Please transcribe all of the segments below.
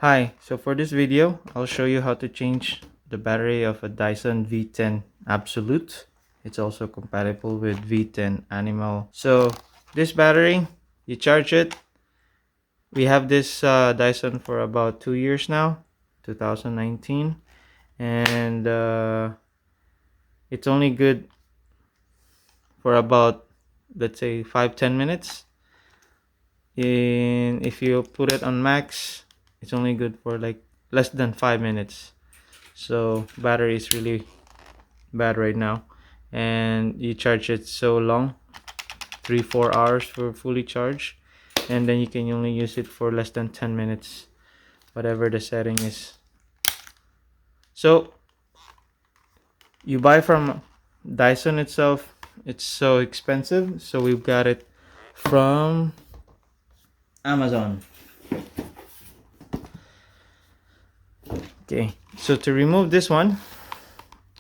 Hi, so for this video, I'll show you how to change the battery of a Dyson V10 Absolute. It's also compatible with V10 Animal. So this battery, you charge it. We have this Dyson for about 2 years now, 2019. And it's only good for about, let's say, 5-10 minutes. If you put it on max, it's only good for like less than 5 minutes. So battery is really bad right now, and you charge it so long, 3-4 hours for fully charged, and then you can only use it for less than 10 minutes, whatever the setting is. So you buy from Dyson itself, it's so expensive, so we've got it from Amazon. Okay, so to remove this one,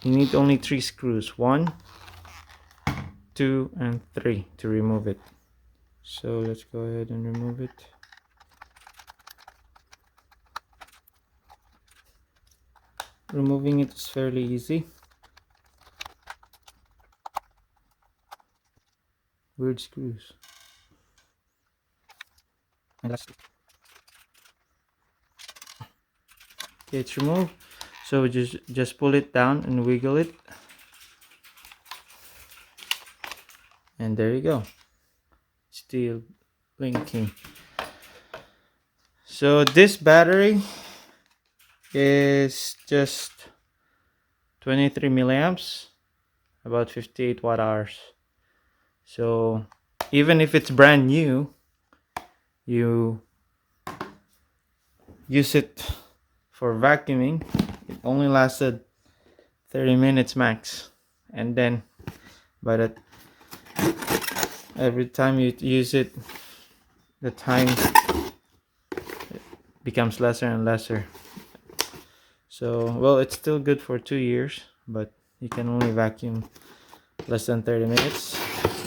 you need only 3 screws, 1, 2, and 3 to remove it. So let's go ahead and remove it. Removing it is fairly easy. Weird screws. And that's it. Okay, it's removed. So just pull it down and wiggle it. And there you go. Still blinking. So this battery is just 23 milliamps, about 58 watt hours. So even if it's brand new, you use it for vacuuming, it only lasted 30 minutes max. And then by that, every time you use it, the time becomes lesser and lesser. So well, it's still good for 2 years, but you can only vacuum less than 30 minutes,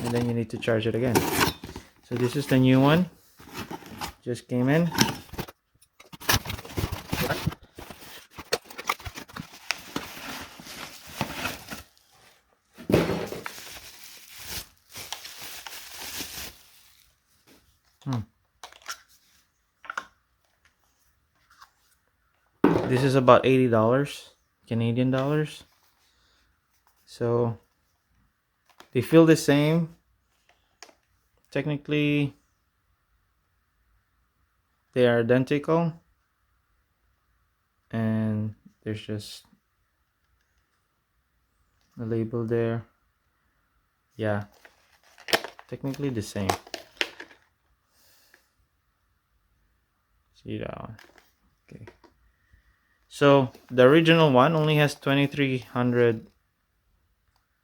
and then you need to charge it again. So this is the new one, just came in. This is about $80 Canadian dollars. So they feel the same. Technically, they are identical, and there's just a label there. Yeah, technically the same. See that one? Okay. So the original one only has 2300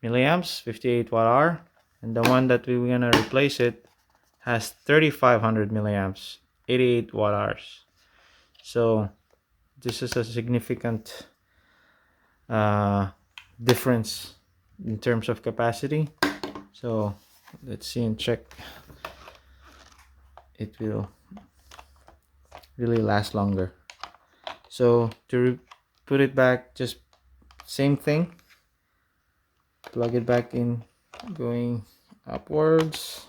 milliamps, 58 watt hour, and the one that we're gonna replace it has 3500 milliamps, 88 watt hours. So this is a significant difference in terms of capacity. So let's see and check. It will really last longer. So to put it back, just same thing, plug it back in, going upwards.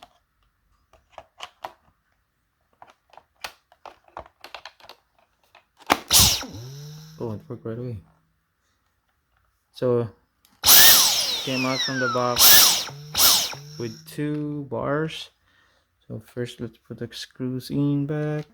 Oh, it worked right away. So came out from the box with 2 bars. So first let's put the screws in back.